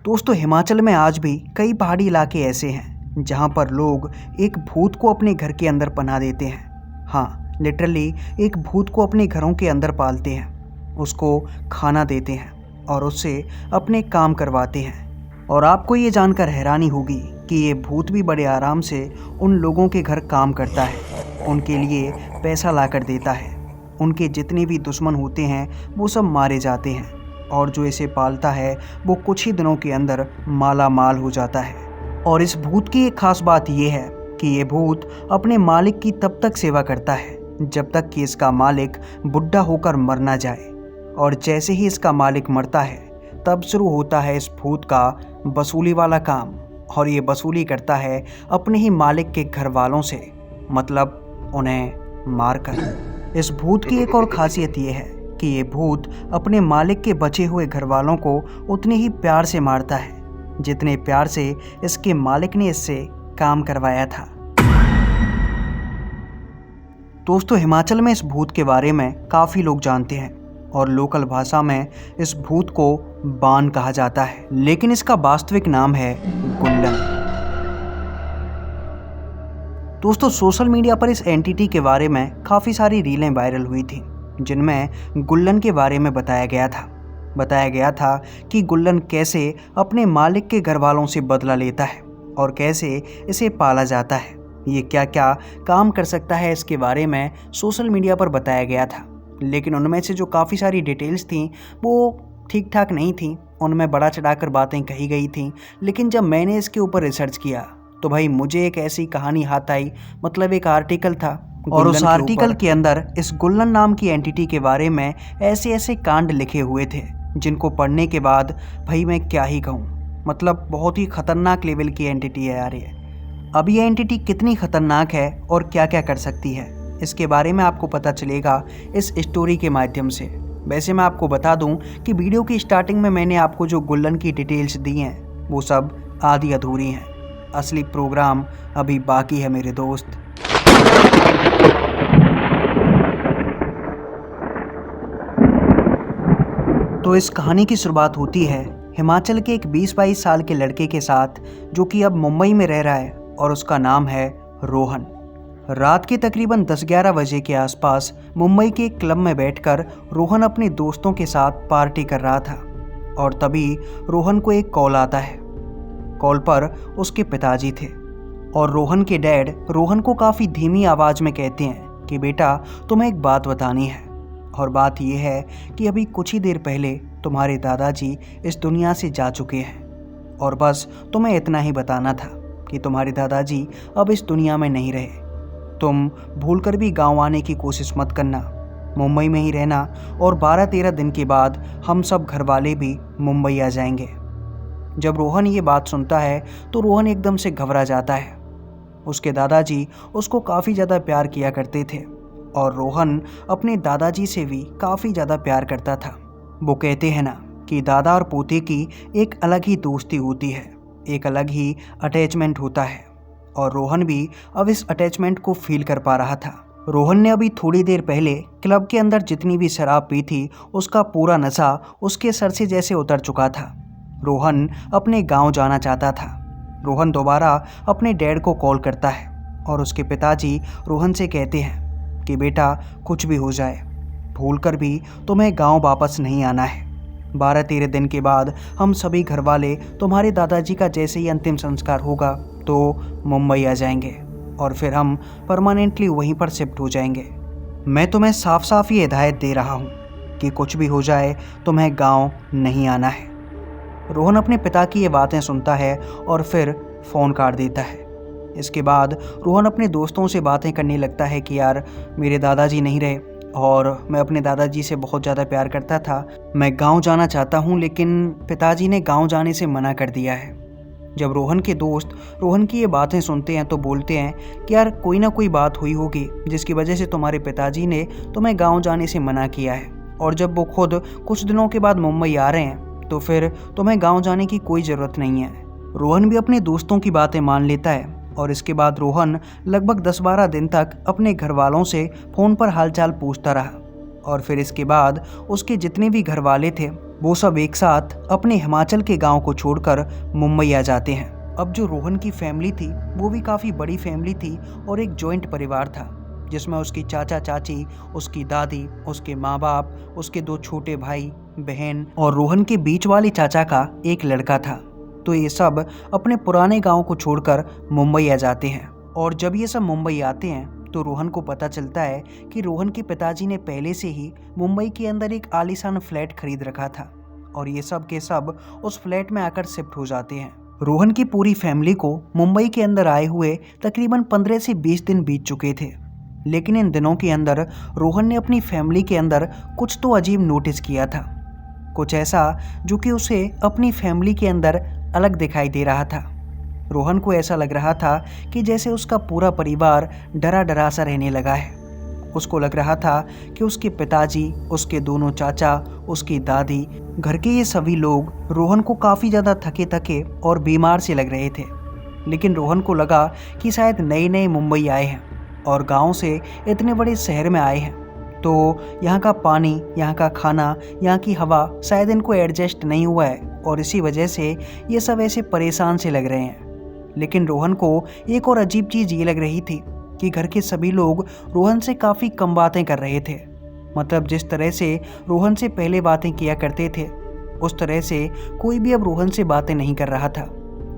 दोस्तों, हिमाचल में आज भी कई पहाड़ी इलाके ऐसे हैं जहां पर लोग एक भूत को अपने घर के अंदर पनाह देते हैं। हाँ, लिटरली एक भूत को अपने घरों के अंदर पालते हैं, उसको खाना देते हैं और उससे अपने काम करवाते हैं। और आपको ये जानकर हैरानी होगी कि ये भूत भी बड़े आराम से उन लोगों के घर काम करता है, उनके लिए पैसा ला कर देता है। उनके जितने भी दुश्मन होते हैं वो सब मारे जाते हैं और जो इसे पालता है वो कुछ ही दिनों के अंदर माला माल हो जाता है। और इस भूत की एक खास बात यह है कि ये भूत अपने मालिक की तब तक सेवा करता है जब तक कि इसका मालिक बुढ़ा होकर मर ना जाए। और जैसे ही इसका मालिक मरता है तब शुरू होता है इस भूत का वसूली वाला काम। और ये वसूली करता है अपने ही मालिक के घर वालों से, मतलब उन्हें मारकर। इस भूत की एक और खासियत ये है कि ये भूत अपने मालिक के बचे हुए घर वालों को उतने ही प्यार से मारता है जितने प्यार से इसके मालिक ने इससे काम करवाया था। दोस्तों, हिमाचल में इस भूत के बारे में काफ़ी लोग जानते हैं और लोकल भाषा में इस भूत को बान कहा जाता है, लेकिन इसका वास्तविक नाम है गुल्लन। दोस्तों, सोशल मीडिया पर इस एंटिटी के बारे में काफ़ी सारी रीलें वायरल हुई थी जिनमें गुल्लन के बारे में बताया गया था कि गुल्लन कैसे अपने मालिक के घर वालों से बदला लेता है और कैसे इसे पाला जाता है, ये क्या क्या काम कर सकता है, इसके बारे में सोशल मीडिया पर बताया गया था। लेकिन उनमें से जो काफ़ी सारी डिटेल्स थी वो ठीक ठाक नहीं थी, उनमें बड़ा चढ़ाकर बातें कही गई थी। लेकिन जब मैंने इसके ऊपर रिसर्च किया तो भाई मुझे एक ऐसी कहानी हाथ आई, मतलब एक आर्टिकल था और उस आर्टिकल के अंदर इस गुल्लन नाम की एंटिटी के बारे में ऐसे ऐसे कांड लिखे हुए थे जिनको पढ़ने के बाद भाई मैं क्या ही कहूँ, मतलब बहुत ही खतरनाक लेवल की एंटिटी है यार ये। अब ये एंटिटी कितनी खतरनाक है और क्या क्या कर सकती है, इसके बारे में आपको पता चलेगा इस स्टोरी के माध्यम से। वैसे मैं आपको बता दूं कि वीडियो की स्टार्टिंग में मैंने आपको जो गुल्लन की डिटेल्स दी हैं वो सब आधी अधूरी हैं, असली प्रोग्राम अभी बाकी है मेरे दोस्त। तो इस कहानी की शुरुआत होती है हिमाचल के एक 20-22 साल के लड़के के साथ जो कि अब मुंबई में रह रहा है और उसका नाम है रोहन। रात के तकरीबन 10-11 बजे के आसपास मुंबई के एक क्लब में बैठकर रोहन अपने दोस्तों के साथ पार्टी कर रहा था और तभी रोहन को एक कॉल आता है। कॉल पर उसके पिताजी थे और रोहन के डैड रोहन को काफ़ी धीमी आवाज़ में कहते हैं कि बेटा तुम्हें एक बात बतानी है, और बात यह है कि अभी कुछ ही देर पहले तुम्हारे दादाजी इस दुनिया से जा चुके हैं और बस तुम्हें इतना ही बताना था कि तुम्हारे दादाजी अब इस दुनिया में नहीं रहे। तुम भूलकर भी गांव आने की कोशिश मत करना, मुंबई में ही रहना और 12-13 दिन के बाद हम सब घर वाले भी मुंबई आ जाएंगे। जब रोहन ये बात सुनता है तो रोहन एकदम से घबरा जाता है। उसके दादाजी उसको काफ़ी ज़्यादा प्यार किया करते थे और रोहन अपने दादाजी से भी काफ़ी ज़्यादा प्यार करता था। वो कहते हैं ना कि दादा और पोते की एक अलग ही दोस्ती होती है, एक अलग ही अटैचमेंट होता है, और रोहन भी अब इस अटैचमेंट को फील कर पा रहा था। रोहन ने अभी थोड़ी देर पहले क्लब के अंदर जितनी भी शराब पी थी उसका पूरा नशा उसके सर से जैसे उतर चुका था। रोहन अपने गांव जाना चाहता था। रोहन दोबारा अपने डैड को कॉल करता है और उसके पिताजी रोहन से कहते हैं कि बेटा कुछ भी हो जाए भूलकर भी तुम्हें गांव वापस नहीं आना है। 12-13 दिन के बाद हम सभी घर वाले तुम्हारे दादाजी का जैसे ही अंतिम संस्कार होगा तो मुंबई आ जाएंगे और फिर हम परमानेंटली वहीं पर शिफ्ट हो जाएंगे। मैं तुम्हें साफ साफ ये हिदायत दे रहा हूँ कि कुछ भी हो जाए तुम्हें गांव नहीं आना है। रोहन अपने पिता की ये बातें सुनता है और फिर फ़ोन काट देता है। इसके बाद रोहन अपने दोस्तों से बातें करने लगता है कि यार मेरे दादाजी नहीं रहे और मैं अपने दादाजी से बहुत ज़्यादा प्यार करता था, मैं गांव जाना चाहता हूं लेकिन पिताजी ने गांव जाने से मना कर दिया है। जब रोहन के दोस्त रोहन की ये बातें सुनते हैं तो बोलते हैं कि यार कोई ना कोई बात हुई होगी जिसकी वजह से तुम्हारे पिताजी ने तुम्हें गाँव जाने से मना किया है, और जब वो खुद कुछ दिनों के बाद मुंबई आ रहे हैं तो फिर तुम्हें गाँव जाने की कोई ज़रूरत नहीं है। रोहन भी अपने दोस्तों की बातें मान लेता है और इसके बाद रोहन लगभग 10-12 दिन तक अपने घर वालों से फ़ोन पर हालचाल पूछता रहा। और फिर इसके बाद उसके जितने भी घर वाले थे वो सब एक साथ अपने हिमाचल के गांव को छोड़कर मुंबई आ जाते हैं। अब जो रोहन की फैमिली थी वो भी काफ़ी बड़ी फैमिली थी और एक जॉइंट परिवार था जिसमें उसकी चाचा चाची, उसकी दादी, उसके माँ बाप, उसके 2 छोटे भाई बहन और रोहन के बीच वाले चाचा का एक लड़का था। तो ये सब अपने पुराने गांव को छोड़कर मुंबई आ जाते हैं। और जब ये सब मुंबई आते हैं तो रोहन को पता चलता है कि रोहन के पिताजी ने पहले से ही मुंबई के अंदर एक आलीशान फ्लैट खरीद रखा था और ये सब के सब उस फ्लैट में आकर शिफ्ट हो जाते हैं। रोहन की पूरी फैमिली को मुंबई के अंदर आए हुए तकरीबन 15 से 20 दिन बीत चुके थे, लेकिन इन दिनों के अंदर रोहन ने अपनी फैमिली के अंदर कुछ तो अजीब नोटिस किया था, कुछ ऐसा जो कि उसे अपनी फैमिली के अंदर अलग दिखाई दे रहा था। रोहन को ऐसा लग रहा था कि जैसे उसका पूरा परिवार डरा डरा सा रहने लगा है। उसको लग रहा था कि उसके पिताजी, उसके दोनों चाचा, उसकी दादी, घर के ये सभी लोग रोहन को काफ़ी ज़्यादा थके थके और बीमार से लग रहे थे। लेकिन रोहन को लगा कि शायद नए नए मुंबई आए हैं और गांव से इतने बड़े शहर में आए हैं, तो यहाँ का पानी, यहाँ का खाना, यहाँ की हवा शायद इनको एडजस्ट नहीं हुआ है और इसी वजह से ये सब ऐसे परेशान से लग रहे हैं। लेकिन रोहन को एक और अजीब चीज़ ये लग रही थी कि घर के सभी लोग रोहन से काफ़ी कम बातें कर रहे थे। मतलब जिस तरह से रोहन से पहले बातें किया करते थे उस तरह से कोई भी अब रोहन से बातें नहीं कर रहा था।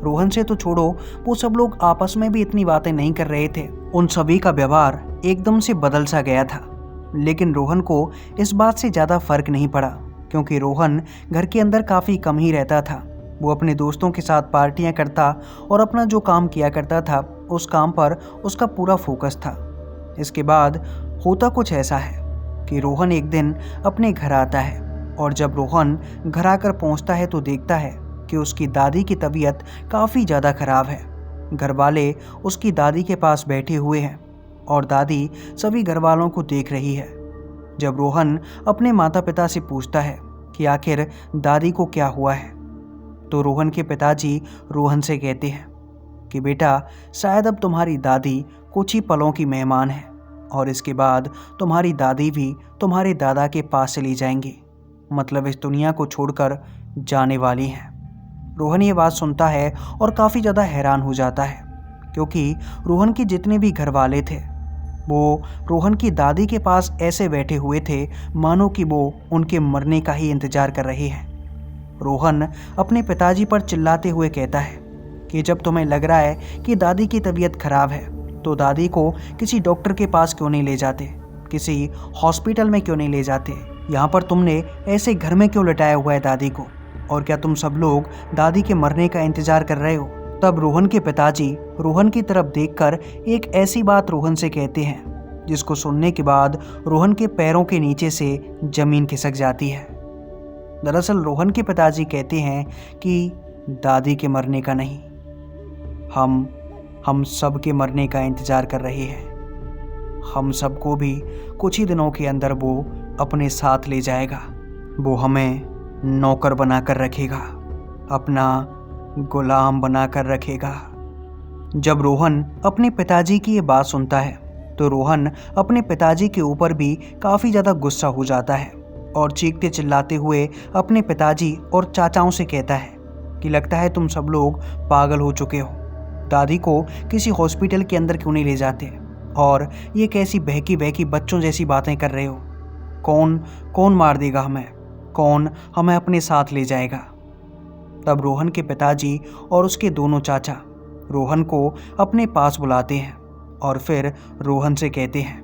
रोहन से तो छोड़ो, वो सब लोग आपस में भी इतनी बातें नहीं कर रहे थे। उन सभी का व्यवहार एकदम से बदल सा गया था। लेकिन रोहन को इस बात से ज़्यादा फर्क नहीं पड़ा क्योंकि रोहन घर के अंदर काफ़ी कम ही रहता था। वो अपने दोस्तों के साथ पार्टियां करता और अपना जो काम किया करता था उस काम पर उसका पूरा फोकस था। इसके बाद होता कुछ ऐसा है कि रोहन एक दिन अपने घर आता है और जब रोहन घर आकर पहुंचता है तो देखता है कि उसकी दादी की तबीयत काफ़ी ज़्यादा ख़राब है। घर वाले उसकी दादी के पास बैठे हुए हैं और दादी सभी घर वालों को देख रही है। जब रोहन अपने माता पिता से पूछता है कि आखिर दादी को क्या हुआ है तो रोहन के पिताजी रोहन से कहते हैं कि बेटा, शायद अब तुम्हारी दादी कुछ ही पलों की मेहमान है और इसके बाद तुम्हारी दादी भी तुम्हारे दादा के पास चली जाएंगी, मतलब इस दुनिया को छोड़कर जाने वाली हैं। रोहन ये बात सुनता है और काफ़ी ज़्यादा हैरान हो जाता है क्योंकि रोहन के जितने भी घर वाले थे वो रोहन की दादी के पास ऐसे बैठे हुए थे मानो कि वो उनके मरने का ही इंतज़ार कर रहे हैं। रोहन अपने पिताजी पर चिल्लाते हुए कहता है कि जब तुम्हें लग रहा है कि दादी की तबीयत खराब है तो दादी को किसी डॉक्टर के पास क्यों नहीं ले जाते, किसी हॉस्पिटल में क्यों नहीं ले जाते, यहाँ पर तुमने ऐसे घर में क्यों लटाया हुआ है दादी को, और क्या तुम सब लोग दादी के मरने का इंतजार कर रहे हो। तब रोहन के पिताजी रोहन की तरफ देखकर एक ऐसी बात रोहन से कहते हैं जिसको सुनने के बाद रोहन के पैरों के नीचे से जमीन खिसक जाती है। दरअसल रोहन के पिताजी कहते हैं कि दादी के मरने का नहीं, हम सब के मरने का इंतज़ार कर रहे हैं। हम सबको भी कुछ ही दिनों के अंदर वो अपने साथ ले जाएगा। वो हमें नौकर बनाकर रखेगा, अपना गुलाम बनाकर रखेगा। जब रोहन अपने पिताजी की ये बात सुनता है तो रोहन अपने पिताजी के ऊपर भी काफ़ी ज़्यादा गुस्सा हो जाता है और चीखते चिल्लाते हुए अपने पिताजी और चाचाओं से कहता है कि लगता है तुम सब लोग पागल हो चुके हो। दादी को किसी हॉस्पिटल के अंदर क्यों नहीं ले जाते और ये कैसी बहकी बहकी बच्चों जैसी बातें कर रहे हो। कौन मार देगा हमें, कौन हमें अपने साथ ले जाएगा। तब रोहन के पिताजी और उसके दोनों चाचा रोहन को अपने पास बुलाते हैं और फिर रोहन से कहते हैं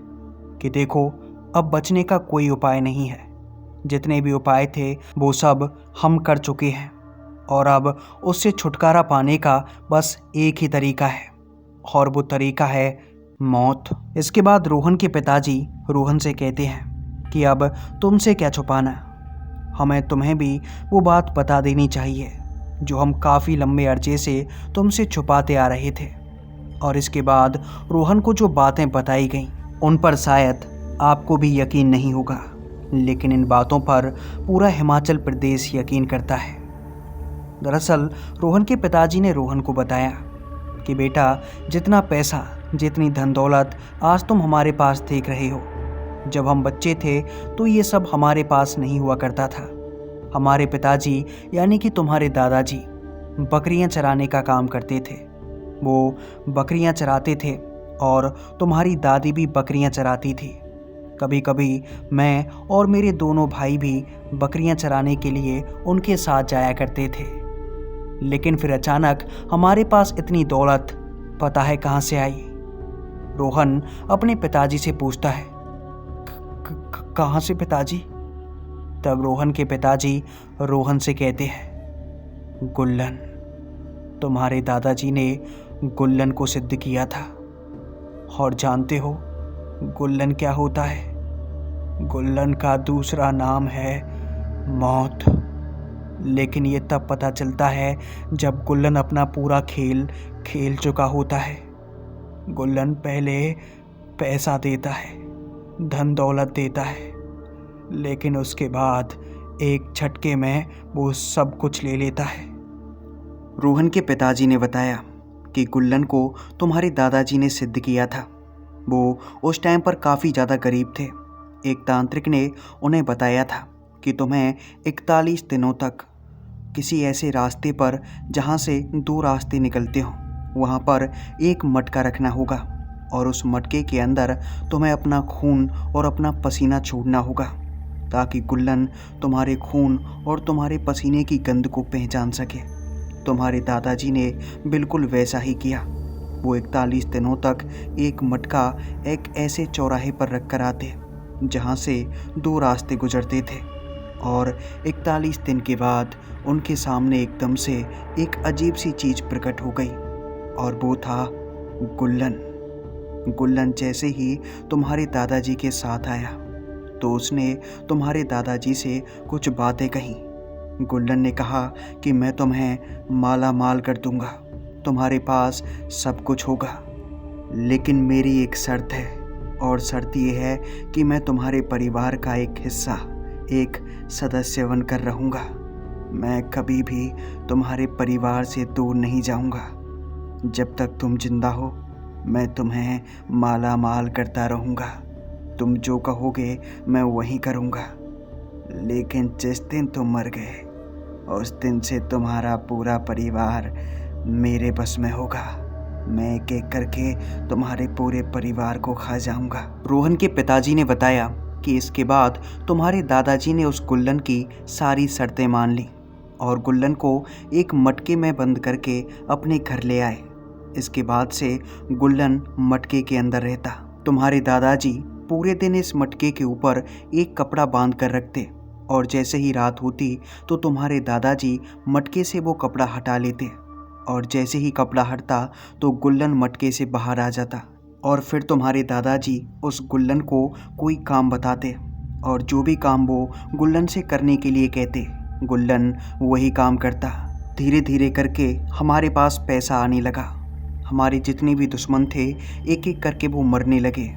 कि देखो, अब बचने का कोई उपाय नहीं है। जितने भी उपाय थे वो सब हम कर चुके हैं और अब उससे छुटकारा पाने का बस एक ही तरीका है और वो तरीका है मौत। इसके बाद रोहन के पिताजी रोहन से कहते हैं कि अब तुमसे क्या छुपाना, हमें तुम्हें भी वो बात बता देनी चाहिए जो हम काफ़ी लंबे अरसे से तुमसे छुपाते आ रहे थे। और इसके बाद रोहन को जो बातें बताई गईं उन पर शायद आपको भी यकीन नहीं होगा, लेकिन इन बातों पर पूरा हिमाचल प्रदेश यकीन करता है। दरअसल रोहन के पिताजी ने रोहन को बताया कि बेटा, जितना पैसा, जितनी धन दौलत आज तुम हमारे पास देख रहे हो, जब हम बच्चे थे तो ये सब हमारे पास नहीं हुआ करता था। हमारे पिताजी यानी कि तुम्हारे दादाजी बकरियां चराने का काम करते थे। वो बकरियां चराते थे और तुम्हारी दादी भी बकरियां चराती थी। कभी कभी मैं और मेरे दोनों भाई भी बकरियां चराने के लिए उनके साथ जाया करते थे। लेकिन फिर अचानक हमारे पास इतनी दौलत पता है कहाँ से आई? रोहन अपने पिताजी से पूछता है। कहाँ से पिताजी? तब रोहन के पिताजी रोहन से कहते हैं, गुल्लन। तुम्हारे दादाजी ने गुल्लन को सिद्ध किया था। और जानते हो गुल्लन क्या होता है? गुल्लन का दूसरा नाम है मौत। लेकिन ये तब पता चलता है जब गुल्लन अपना पूरा खेल खेल चुका होता है। गुल्लन पहले पैसा देता है, धन दौलत देता है, लेकिन उसके बाद एक झटके में वो सब कुछ ले लेता है। रोहन के पिताजी ने बताया कि गुल्लन को तुम्हारे दादाजी ने सिद्ध किया था। वो उस टाइम पर काफ़ी ज़्यादा गरीब थे। एक तांत्रिक ने उन्हें बताया था कि तुम्हें 41 दिनों तक किसी ऐसे रास्ते पर जहाँ से 2 रास्ते निकलते हों, वहाँ पर एक मटका रखना होगा और उस मटके के अंदर तुम्हें अपना खून और अपना पसीना छोड़ना होगा ताकि गुल्लन तुम्हारे खून और तुम्हारे पसीने की गंध को पहचान सके। तुम्हारे दादाजी ने बिल्कुल वैसा ही किया। वो 41 दिनों तक एक मटका एक ऐसे चौराहे पर रख कर आते जहाँ से 2 रास्ते गुजरते थे और 41 दिन के बाद उनके सामने एकदम से एक अजीब सी चीज़ प्रकट हो गई और वो था गुल्लन। गुल्लन जैसे ही तुम्हारे दादाजी के साथ आया तो उसने तुम्हारे दादाजी से कुछ बातें कही। गुल्लन ने कहा कि मैं तुम्हें माला माल कर दूंगा, तुम्हारे पास सब कुछ होगा, लेकिन मेरी एक शर्त है और शर्त ये है कि मैं तुम्हारे परिवार का एक हिस्सा, एक सदस्य बनकर रहूँगा। मैं कभी भी तुम्हारे परिवार से दूर नहीं जाऊँगा। जब तक तुम जिंदा हो मैं तुम्हें माला माल करता रहूँगा। तुम जो कहोगे मैं वही करूँगा। लेकिन जिस दिन तुम मर गए उस दिन से तुम्हारा पूरा परिवार मेरे बस में होगा। मैं एक एक करके तुम्हारे पूरे परिवार को खा जाऊँगा। रोहन के पिताजी ने बताया कि इसके बाद तुम्हारे दादाजी ने उस गुल्लन की सारी शर्तें मान ली और गुल्लन को एक मटके में बंद करके अपने घर ले आए। इसके बाद से गुल्लन मटके के अंदर रहता। तुम्हारे दादाजी पूरे दिन इस मटके के ऊपर एक कपड़ा बांध कर रखते और जैसे ही रात होती तो तुम्हारे दादाजी मटके से वो कपड़ा हटा लेते और जैसे ही कपड़ा हटता तो गुल्लन मटके से बाहर आ जाता और फिर तुम्हारे दादाजी उस गुल्लन को कोई काम बताते और जो भी काम वो गुल्लन से करने के लिए कहते गुल्लन वही काम करता। धीरे धीरे करके हमारे पास पैसा आने लगा। हमारे जितने भी दुश्मन थे एक एक करके वो मरने लगे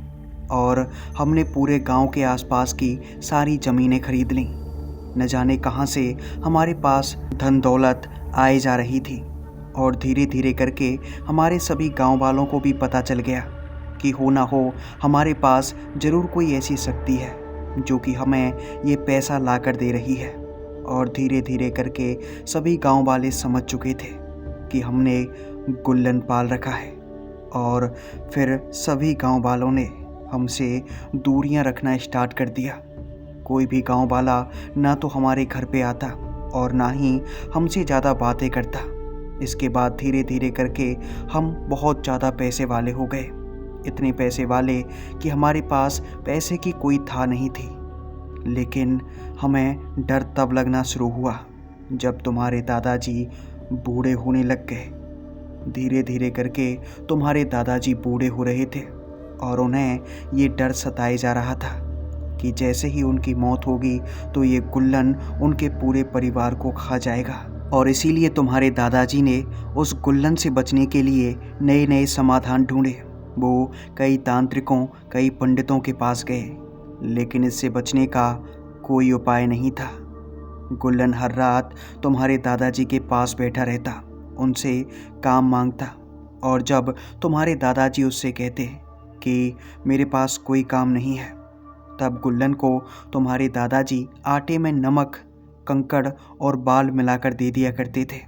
और हमने पूरे गांव के आसपास की सारी ज़मीनें खरीद लीं। न जाने कहां से हमारे पास धन दौलत आए जा रही थी और धीरे धीरे करके हमारे सभी गांव वालों को भी पता चल गया कि हो ना हो हमारे पास ज़रूर कोई ऐसी शक्ति है जो कि हमें ये पैसा ला कर दे रही है। और धीरे धीरे करके सभी गांव वाले समझ चुके थे कि हमने गुल्लन पाल रखा है और फिर सभी गांव वालों ने हमसे दूरियां रखना स्टार्ट कर दिया। कोई भी गांव वाला ना तो हमारे घर पे आता और ना ही हमसे ज़्यादा बातें करता। इसके बाद धीरे धीरे करके हम बहुत ज़्यादा पैसे वाले हो गए, इतने पैसे वाले कि हमारे पास पैसे की कोई था नहीं थी। लेकिन हमें डर तब लगना शुरू हुआ जब तुम्हारे दादाजी बूढ़े होने लग गए। धीरे धीरे करके तुम्हारे दादाजी बूढ़े हो रहे थे और उन्हें ये डर सताए जा रहा था कि जैसे ही उनकी मौत होगी तो ये गुल्लन उनके पूरे परिवार को खा जाएगा। और इसीलिए तुम्हारे दादाजी ने उस गुल्लन से बचने के लिए नए नए समाधान ढूंढे। वो कई तांत्रिकों, कई पंडितों के पास गए, लेकिन इससे बचने का कोई उपाय नहीं था। गुल्लन हर रात तुम्हारे दादाजी के पास बैठा रहता, उनसे काम मांगता और जब तुम्हारे दादाजी उससे कहते कि मेरे पास कोई काम नहीं है तब गुल्लन को तुम्हारे दादाजी आटे में नमक, कंकड़ और बाल मिलाकर दे दिया करते थे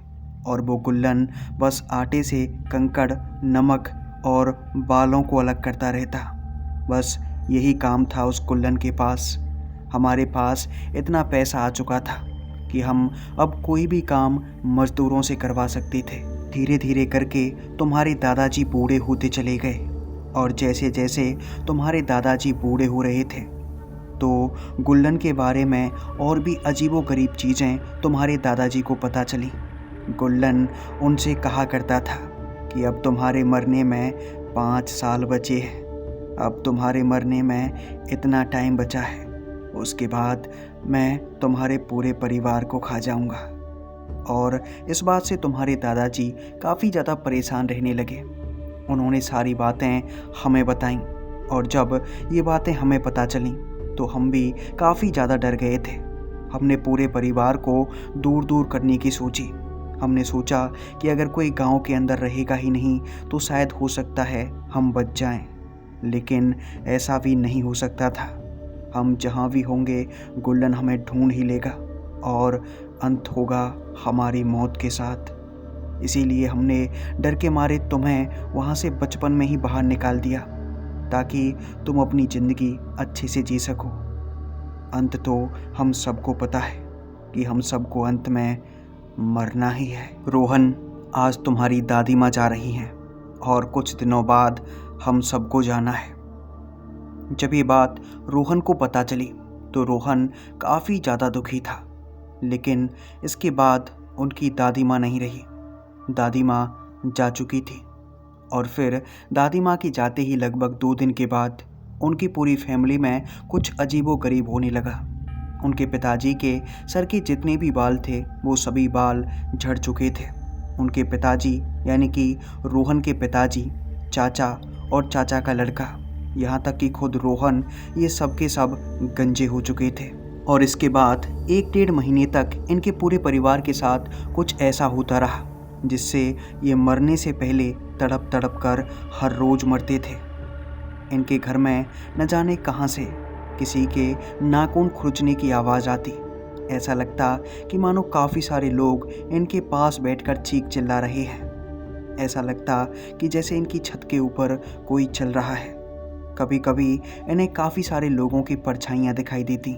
और वो गुल्लन बस आटे से कंकड़, नमक और बालों को अलग करता रहता। बस यही काम था उस गुल्लन के पास। हमारे पास इतना पैसा आ चुका था कि हम अब कोई भी काम मजदूरों से करवा सकते थे। धीरे धीरे करके तुम्हारे दादाजी बूढ़े होते चले गए और जैसे जैसे तुम्हारे दादाजी बूढ़े हो रहे थे तो गुल्लन के बारे में और भी अजीबोगरीब चीज़ें तुम्हारे दादाजी को पता चली। गुल्लन उनसे कहा करता था कि अब तुम्हारे मरने में 5 साल बचे हैं, अब तुम्हारे मरने में इतना टाइम बचा है, उसके बाद मैं तुम्हारे पूरे परिवार को खा जाऊंगा। और इस बात से तुम्हारे दादाजी काफ़ी ज़्यादा परेशान रहने लगे। उन्होंने सारी बातें हमें बताईं और जब ये बातें हमें पता चलीं तो हम भी काफ़ी ज़्यादा डर गए थे। हमने पूरे परिवार को दूर दूर करने की सोची। हमने सोचा कि अगर कोई गांव के अंदर रहेगा ही नहीं तो शायद हो सकता है हम बच जाएं, लेकिन ऐसा भी नहीं हो सकता था। हम जहां भी होंगे गुल्लन हमें ढूंढ ही लेगा और अंत होगा हमारी मौत के साथ। इसीलिए हमने डर के मारे तुम्हें वहाँ से बचपन में ही बाहर निकाल दिया ताकि तुम अपनी ज़िंदगी अच्छे से जी सको। अंत तो हम सबको पता है कि हम सबको अंत में मरना ही है। रोहन, आज तुम्हारी दादी माँ जा रही हैं और कुछ दिनों बाद हम सबको जाना है। जब ये बात रोहन को पता चली तो रोहन काफ़ी ज़्यादा दुखी था, लेकिन इसके बाद उनकी दादी माँ नहीं रही। दादी माँ जा चुकी थी और फिर दादी माँ के जाते ही लगभग 2 दिन के बाद उनकी पूरी फैमिली में कुछ अजीबोगरीब होने लगा। उनके पिताजी के सर के जितने भी बाल थे वो सभी बाल झड़ चुके थे। उनके पिताजी यानी कि रोहन के पिताजी, चाचा और चाचा का लड़का, यहाँ तक कि खुद रोहन, ये सब के सब गंजे हो चुके थे। और इसके बाद 1-1.5 महीने तक इनके पूरे परिवार के साथ कुछ ऐसा होता रहा जिससे ये मरने से पहले तड़प तड़प कर हर रोज़ मरते थे। इनके घर में न जाने कहाँ से किसी के नाखून खुरचने की आवाज़ आती। ऐसा लगता कि मानो काफ़ी सारे लोग इनके पास बैठकर चीख चिल्ला रहे हैं। ऐसा लगता कि जैसे इनकी छत के ऊपर कोई चल रहा है। कभी कभी इन्हें काफ़ी सारे लोगों की परछाइयाँ दिखाई देती।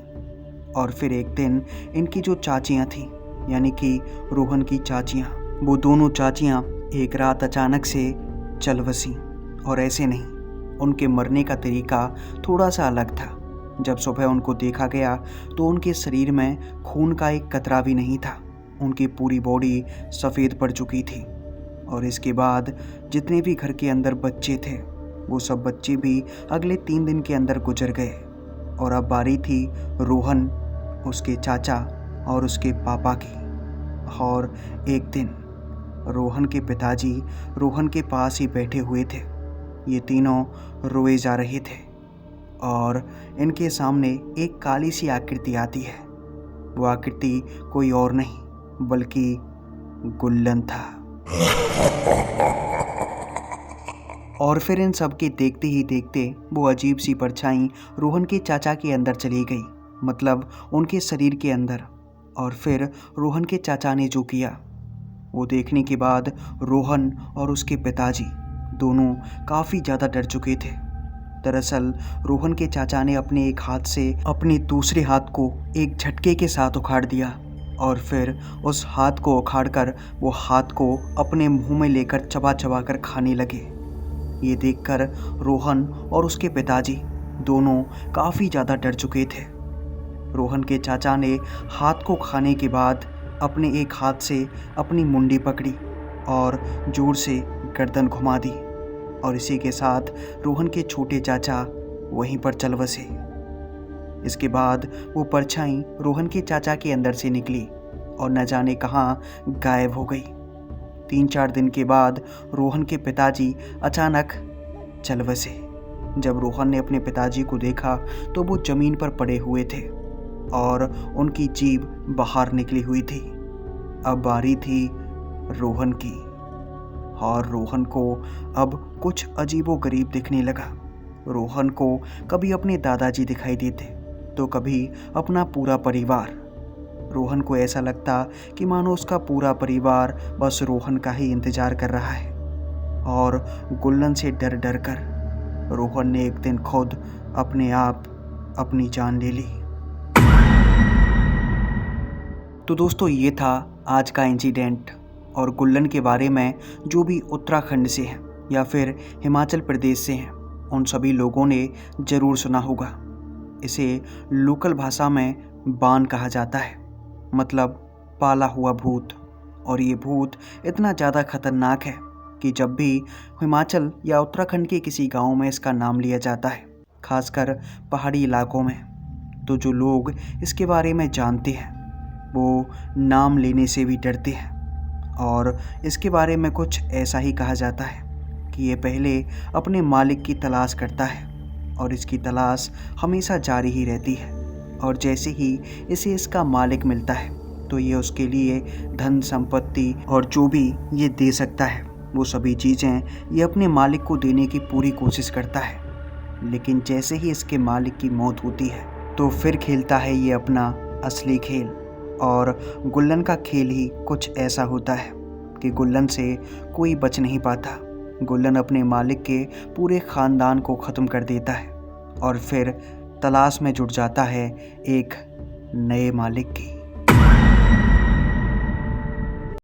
और फिर एक दिन इनकी जो चाचियाँ थीं यानी कि रोहन की चाचियाँ, वो दोनों चाचियाँ एक रात अचानक से चल बसीं। और ऐसे नहीं, उनके मरने का तरीका थोड़ा सा अलग था। जब सुबह उनको देखा गया तो उनके शरीर में खून का एक कतरा भी नहीं था। उनकी पूरी बॉडी सफ़ेद पड़ चुकी थी। और इसके बाद जितने भी घर के अंदर बच्चे थे वो सब बच्चे भी अगले 3 दिन के अंदर गुजर गए। और अब बारी थी रोहन, उसके चाचा और उसके पापा की। और एक दिन रोहन के पिताजी रोहन के पास ही बैठे हुए थे। ये तीनों रोए जा रहे थे और इनके सामने एक काली सी आकृति आती है। वो आकृति कोई और नहीं बल्कि गुल्लन था। और फिर इन सब के देखते ही देखते वो अजीब सी परछाई रोहन के चाचा के अंदर चली गई, मतलब उनके शरीर के अंदर। और फिर रोहन के चाचा ने जो किया वो देखने के बाद रोहन और उसके पिताजी दोनों काफ़ी ज़्यादा डर चुके थे। दरअसल रोहन के चाचा ने अपने एक हाथ से अपने दूसरे हाथ को एक झटके के साथ उखाड़ दिया और फिर उस हाथ को उखाड़कर वो हाथ को अपने मुंह में लेकर चबा चबा कर खाने लगे। ये देखकर रोहन और उसके पिताजी दोनों काफ़ी ज़्यादा डर चुके थे। रोहन के चाचा ने हाथ को खाने के बाद अपने एक हाथ से अपनी मुंडी पकड़ी और जोर से गर्दन घुमा दी और इसी के साथ रोहन के छोटे चाचा वहीं पर चल बसे। इसके बाद वो परछाई रोहन के चाचा के अंदर से निकली और न जाने कहाँ गायब हो गई। 3-4 दिन के बाद रोहन के पिताजी अचानक चल बसे। जब रोहन ने अपने पिताजी को देखा तो वो ज़मीन पर पड़े हुए थे और उनकी जीभ बाहर निकली हुई थी। अब बारी थी रोहन की और रोहन को अब कुछ अजीबोगरीब दिखने लगा। रोहन को कभी अपने दादाजी दिखाई देते तो कभी अपना पूरा परिवार। रोहन को ऐसा लगता कि मानो उसका पूरा परिवार बस रोहन का ही इंतजार कर रहा है। और गुल्लन से डर डर कर रोहन ने एक दिन खुद अपने आप अपनी जान ले ली। तो दोस्तों, ये था आज का इंसिडेंट। और गुल्लन के बारे में जो भी उत्तराखंड से हैं या फिर हिमाचल प्रदेश से हैं, उन सभी लोगों ने ज़रूर सुना होगा। इसे लोकल भाषा में बान कहा जाता है, मतलब पाला हुआ भूत। और ये भूत इतना ज़्यादा खतरनाक है कि जब भी हिमाचल या उत्तराखंड के किसी गांव में इसका नाम लिया जाता है, खासकर पहाड़ी इलाकों में, तो जो लोग इसके बारे में जानते हैं वो नाम लेने से भी डरते हैं। और इसके बारे में कुछ ऐसा ही कहा जाता है कि ये पहले अपने मालिक की तलाश करता है और इसकी तलाश हमेशा जारी ही रहती है। और जैसे ही इसे इसका मालिक मिलता है तो ये उसके लिए धन संपत्ति और जो भी ये दे सकता है वो सभी चीज़ें ये अपने मालिक को देने की पूरी कोशिश करता है। लेकिन जैसे ही इसके मालिक की मौत होती है तो फिर खेलता है ये अपना असली खेल। और गुल्लन का खेल ही कुछ ऐसा होता है कि गुल्लन से कोई बच नहीं पाता। गुल्लन अपने मालिक के पूरे ख़ानदान को ख़त्म कर देता है और फिर तलाश में जुट जाता है एक नए मालिक की।